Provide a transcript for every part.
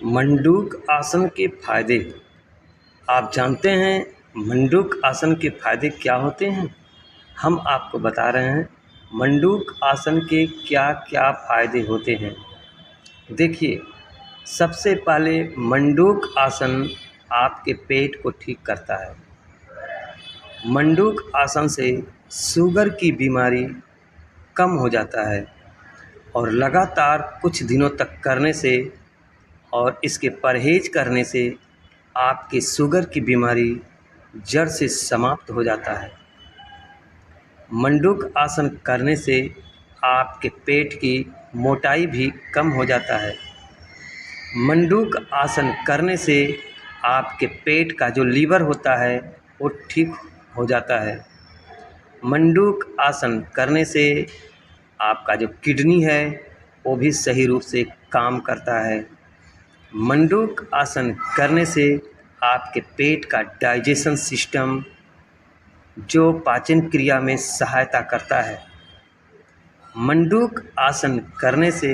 मंडूक आसन के फायदे। आप जानते हैं मंडूक आसन के फायदे क्या होते हैं? हम आपको बता रहे हैं मंडूक आसन के क्या क्या फायदे होते हैं। देखिए, सबसे पहले मंडूक आसन आपके पेट को ठीक करता है। मंडूक आसन से शुगर की बीमारी कम हो जाता है और लगातार कुछ दिनों तक करने से और इसके परहेज करने से आपके शुगर की बीमारी जड़ से समाप्त हो जाता है। मंडूक आसन करने से आपके पेट की मोटाई भी कम हो जाता है। मंडूक आसन करने से आपके पेट का जो लीवर होता है वो ठीक हो जाता है। मंडूक आसन करने से आपका जो किडनी है वो भी सही रूप से काम करता है। मंडूक आसन करने से आपके पेट का डाइजेशन सिस्टम जो पाचन क्रिया में सहायता करता है। मंडूक आसन करने से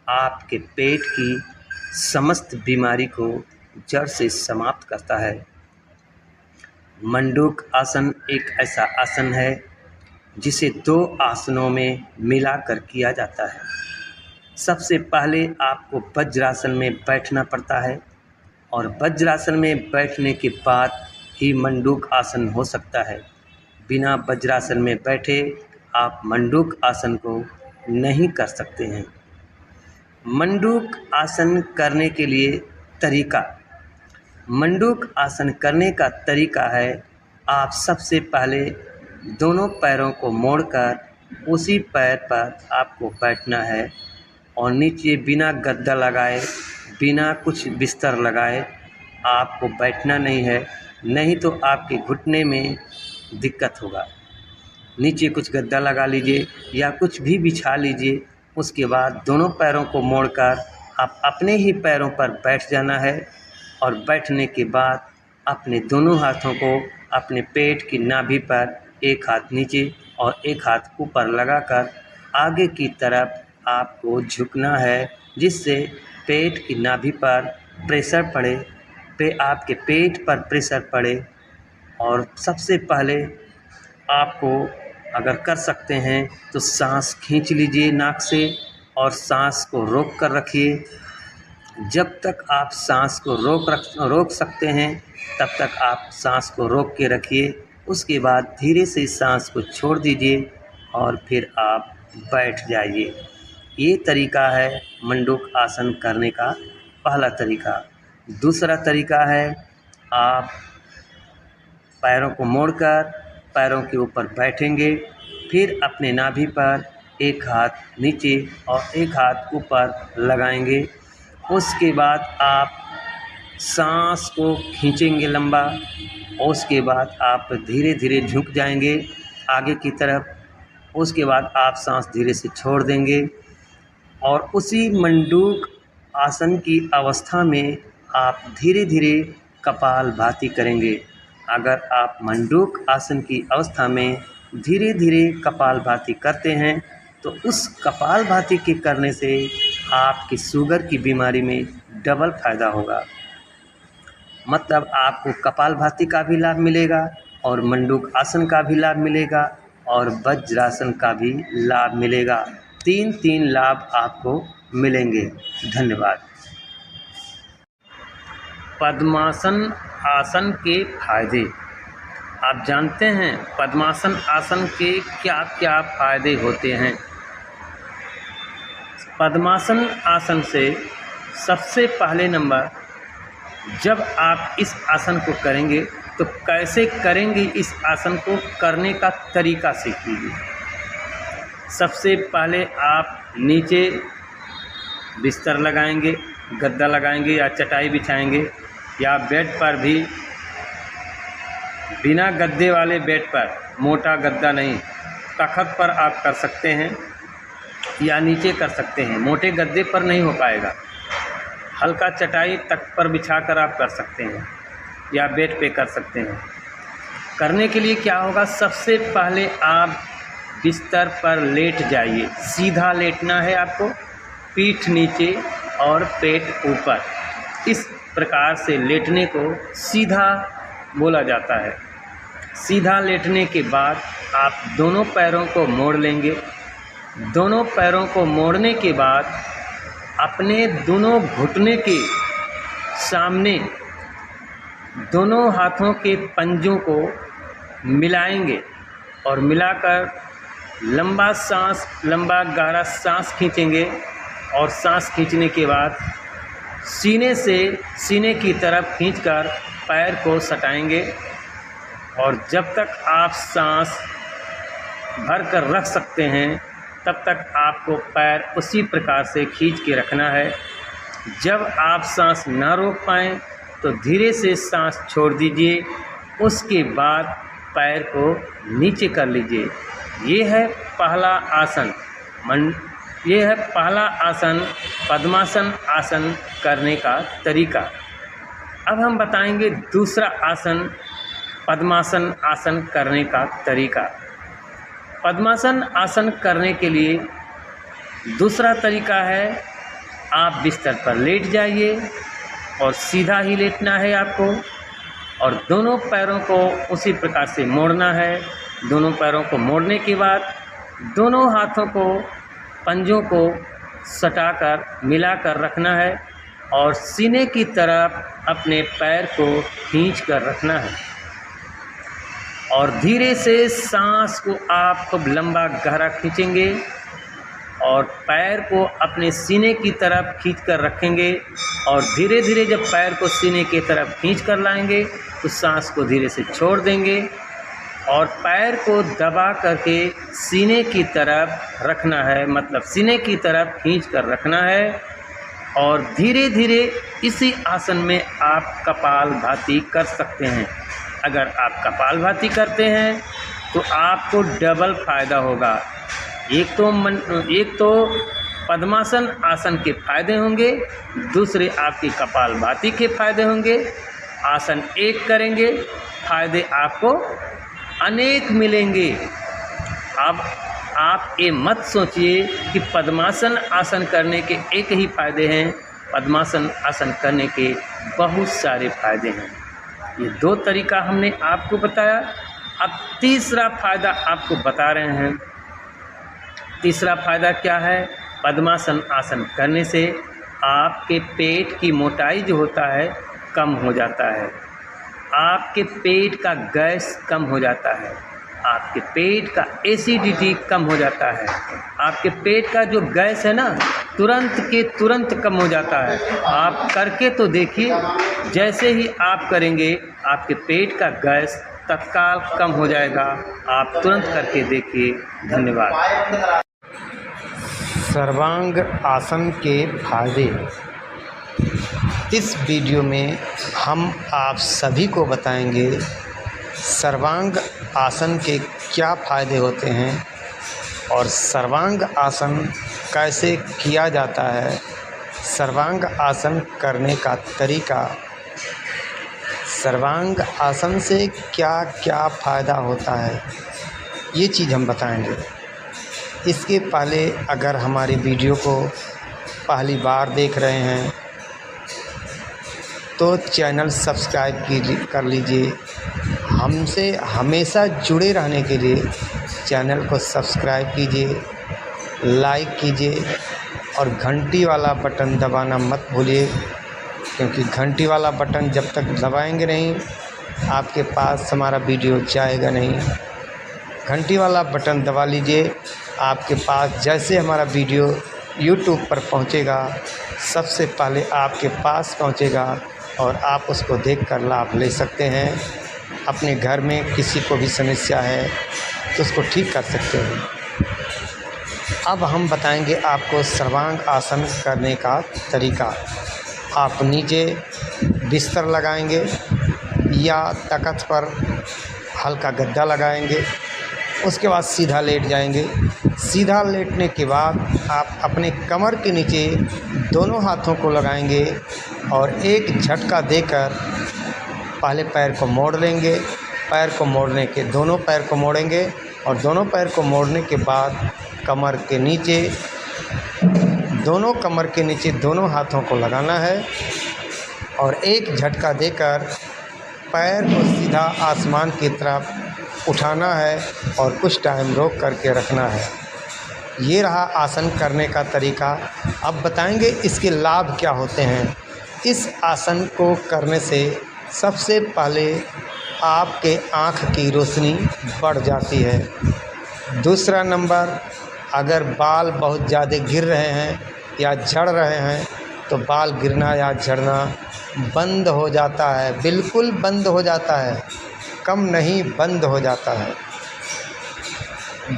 आपके पेट की समस्त बीमारी को जड़ से समाप्त करता है। मंडूक आसन एक ऐसा आसन है जिसे 2 आसनों में मिलाकर किया जाता है। सबसे पहले आपको वज्रासन में बैठना पड़ता है और वज्रासन में बैठने के बाद ही मंडूक आसन हो सकता है। बिना वज्रासन में बैठे आप मंडूक आसन को नहीं कर सकते हैं। मंडूक आसन करने के लिए तरीका। मंडूक आसन करने का तरीका है, आप सबसे पहले दोनों पैरों को मोड़कर उसी पैर पर आपको बैठना है और नीचे बिना गद्दा लगाए, बिना कुछ बिस्तर लगाए आपको बैठना नहीं है, नहीं तो आपके घुटने में दिक्कत होगा। नीचे कुछ गद्दा लगा लीजिए या कुछ भी बिछा लीजिए। उसके बाद दोनों पैरों को मोड़कर आप अपने ही पैरों पर बैठ जाना है और बैठने के बाद अपने दोनों हाथों को अपने पेट की नाभि पर एक हाथ नीचे और एक हाथ ऊपर लगाकर आगे की तरफ आपको झुकना है, जिससे पेट की नाभि पर प्रेशर पड़े, आपके पेट पर प्रेशर पड़े। और सबसे पहले आपको अगर कर सकते हैं तो सांस खींच लीजिए नाक से और सांस को रोक कर रखिए। जब तक आप सांस को रोक सकते हैं तब तक आप सांस को रोक के रखिए। उसके बाद धीरे से सांस को छोड़ दीजिए और फिर आप बैठ जाइए। ये तरीका है मंडूक आसन करने का पहला तरीका। दूसरा तरीका है, आप पैरों को मोड़कर पैरों के ऊपर बैठेंगे, फिर अपने नाभि पर एक हाथ नीचे और एक हाथ ऊपर लगाएंगे। उसके बाद आप सांस को खींचेंगे लंबा और उसके बाद आप धीरे धीरे झुक जाएंगे आगे की तरफ। उसके बाद आप सांस धीरे से छोड़ देंगे और उसी मंडूक आसन की अवस्था में आप धीरे धीरे कपालभाति करेंगे। अगर आप मंडूक आसन की अवस्था में धीरे धीरे कपालभाति करते हैं तो उस कपालभाति के करने से आपकी शुगर की बीमारी में डबल फायदा होगा। मतलब आपको कपालभाति का भी लाभ मिलेगा और मंडूक आसन का भी लाभ मिलेगा और वज्रासन का भी लाभ मिलेगा। 3 लाभ आपको मिलेंगे। धन्यवाद। पद्मासन आसन के फायदे। आप जानते हैं पद्मासन आसन के क्या क्या फायदे होते हैं? पद्मासन आसन से सबसे पहले नंबर, जब आप इस आसन को करेंगे तो कैसे करेंगे, इस आसन को करने का तरीका सीख लीजिए। सबसे पहले आप नीचे बिस्तर लगाएंगे, गद्दा लगाएंगे या चटाई बिछाएंगे या बेड पर भी बिना गद्दे वाले बेड पर, मोटा गद्दा नहीं, तख्त पर आप कर सकते हैं या नीचे कर सकते हैं। मोटे गद्दे पर नहीं हो पाएगा, हल्का चटाई तख्त पर बिछाकर आप कर सकते हैं या बेड पे कर सकते हैं। करने के लिए क्या होगा, सबसे पहले आप बिस्तर पर लेट जाइए। सीधा लेटना है आपको, पीठ नीचे और पेट ऊपर। इस प्रकार से लेटने को सीधा बोला जाता है। सीधा लेटने के बाद आप दोनों पैरों को मोड़ लेंगे। दोनों पैरों को मोड़ने के बाद अपने दोनों घुटने के सामने दोनों हाथों के पंजों को मिलाएंगे और मिलाकर लंबा गहरा सांस खींचेंगे। और सांस खींचने के बाद सीने की तरफ खींचकर पैर को सटाएंगे। और जब तक आप सांस भर कर रख सकते हैं तब तक आपको पैर उसी प्रकार से खींच के रखना है। जब आप सांस ना रोक पाएँ तो धीरे से सांस छोड़ दीजिए। उसके बाद पैर को नीचे कर लीजिए। ये है पहला आसन पद्मासन आसन करने का तरीका। अब हम बताएंगे दूसरा आसन पद्मासन आसन करने का तरीका। पद्मासन आसन करने के लिए दूसरा तरीका है, आप बिस्तर पर लेट जाइए और सीधा ही लेटना है आपको और दोनों पैरों को उसी प्रकार से मोड़ना है। दोनों पैरों को मोड़ने के बाद दोनों हाथों को पंजों को सटाकर मिलाकर रखना है और सीने की तरफ अपने पैर को खींच कर रखना है। और धीरे से सांस को आप खूब लंबा गहरा खींचेंगे और पैर को अपने सीने की तरफ खींच कर रखेंगे। और धीरे धीरे जब पैर को सीने की तरफ खींच कर लाएंगे तो सांस को धीरे से छोड़ देंगे और पैर को दबा करके सीने की तरफ रखना है, मतलब सीने की तरफ खींच कर रखना है। और धीरे धीरे इसी आसन में आप कपालभाति कर सकते हैं। अगर आप कपालभाति करते हैं तो आपको डबल फ़ायदा होगा। एक तो पद्मासन आसन के फ़ायदे होंगे, दूसरे आपकी कपालभाति के फ़ायदे होंगे। आसन एक करेंगे, फ़ायदे आपको अनेक मिलेंगे। अब आप ये मत सोचिए कि पद्मासन आसन करने के एक ही फ़ायदे हैं। पद्मासन आसन करने के बहुत सारे फ़ायदे हैं। ये दो तरीका हमने आपको बताया। अब तीसरा फ़ायदा आपको बता रहे हैं। तीसरा फ़ायदा क्या है? पद्मासन आसन करने से आपके पेट की मोटाई जो होता है कम हो जाता है। आपके पेट का गैस कम हो जाता है। आपके पेट का एसिडिटी कम हो जाता है। आपके पेट का जो गैस है ना तुरंत कम हो जाता है। आप करके तो देखिए, जैसे ही आप करेंगे आपके पेट का गैस तत्काल कम हो जाएगा। आप तुरंत करके देखिए। धन्यवाद। सर्वांग आसन के फायदे। इस वीडियो में हम आप सभी को बताएंगे सर्वांग आसन के क्या फ़ायदे होते हैं और सर्वांग आसन कैसे किया जाता है, सर्वांग आसन करने का तरीका, सर्वांग आसन से क्या क्या फ़ायदा होता है, ये चीज़ हम बताएंगे। इसके पहले अगर हमारे वीडियो को पहली बार देख रहे हैं तो चैनल सब्सक्राइब कर लीजिए। हमसे हमेशा जुड़े रहने के लिए चैनल को सब्सक्राइब कीजिए, लाइक कीजिए और घंटी वाला बटन दबाना मत भूलिए, क्योंकि घंटी वाला बटन जब तक दबाएंगे नहीं आपके पास हमारा वीडियो जाएगा नहीं। घंटी वाला बटन दबा लीजिए। आपके पास जैसे हमारा वीडियो YouTube पर पहुंचेगा सबसे पहले आपके पास पहुंचेगा और आप उसको देखकर लाभ ले सकते हैं। अपने घर में किसी को भी समस्या है तो उसको ठीक कर सकते हैं। अब हम बताएंगे आपको सर्वांग आसन करने का तरीका। आप नीचे बिस्तर लगाएंगे या तख्त पर हल्का गद्दा लगाएंगे, उसके बाद सीधा लेट जाएंगे। सीधा लेटने के बाद आप अपने कमर के नीचे दोनों हाथों को लगाएंगे और एक झटका देकर पहले पैर को मोड़ लेंगे। दोनों पैर को मोड़ेंगे और दोनों पैर को मोड़ने के बाद कमर के नीचे दोनों हाथों को लगाना है और एक झटका देकर पैर को सीधा आसमान की तरफ उठाना है और कुछ टाइम रोक करके रखना है। ये रहा आसन करने का तरीका। अब बताएंगे इसके लाभ क्या होते हैं। इस आसन को करने से सबसे पहले आपके आँख की रोशनी बढ़ जाती है। दूसरा नंबर, अगर बाल बहुत ज़्यादा गिर रहे हैं या झड़ रहे हैं तो बाल गिरना या झड़ना बंद हो जाता है, बिल्कुल बंद हो जाता है, कम नहीं बंद हो जाता है।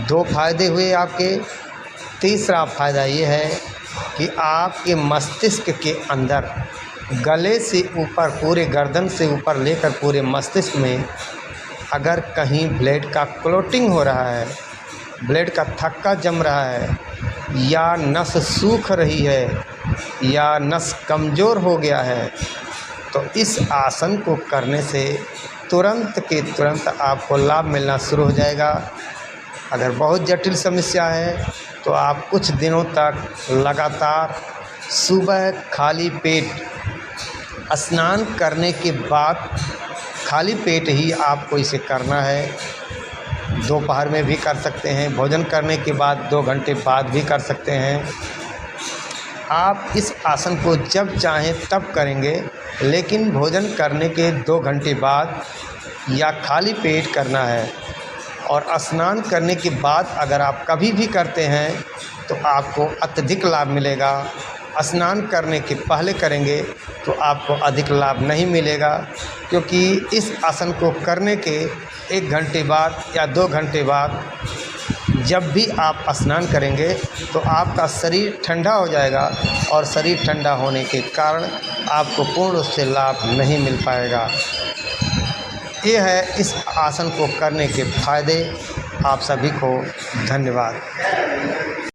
2 फ़ायदे हुए आपके। तीसरा फ़ायदा ये है कि आपके मस्तिष्क के अंदर गले से ऊपर, पूरे गर्दन से ऊपर लेकर पूरे मस्तिष्क में अगर कहीं ब्लड का क्लॉटिंग हो रहा है, ब्लड का थक्का जम रहा है, या नस सूख रही है, या नस कमज़ोर हो गया है, तो इस आसन को करने से तुरंत के तुरंत आपको लाभ मिलना शुरू हो जाएगा। अगर बहुत जटिल समस्या है तो आप कुछ दिनों तक लगातार सुबह खाली पेट स्नान करने के बाद खाली पेट ही आपको इसे करना है। दोपहर में भी कर सकते हैं, भोजन करने के बाद 2 घंटे बाद भी कर सकते हैं। आप इस आसन को जब चाहें तब करेंगे, लेकिन भोजन करने के 2 घंटे बाद या खाली पेट करना है। और स्नान करने के बाद अगर आप कभी भी करते हैं तो आपको अत्यधिक लाभ मिलेगा। स्नान करने के पहले करेंगे तो आपको अधिक लाभ नहीं मिलेगा, क्योंकि इस आसन को करने के 1 घंटे बाद या 2 घंटे बाद जब भी आप स्नान करेंगे तो आपका शरीर ठंडा हो जाएगा, और शरीर ठंडा होने के कारण आपको पूर्ण रूप से लाभ नहीं मिल पाएगा। ये है इस आसन को करने के फ़ायदे। आप सभी को धन्यवाद।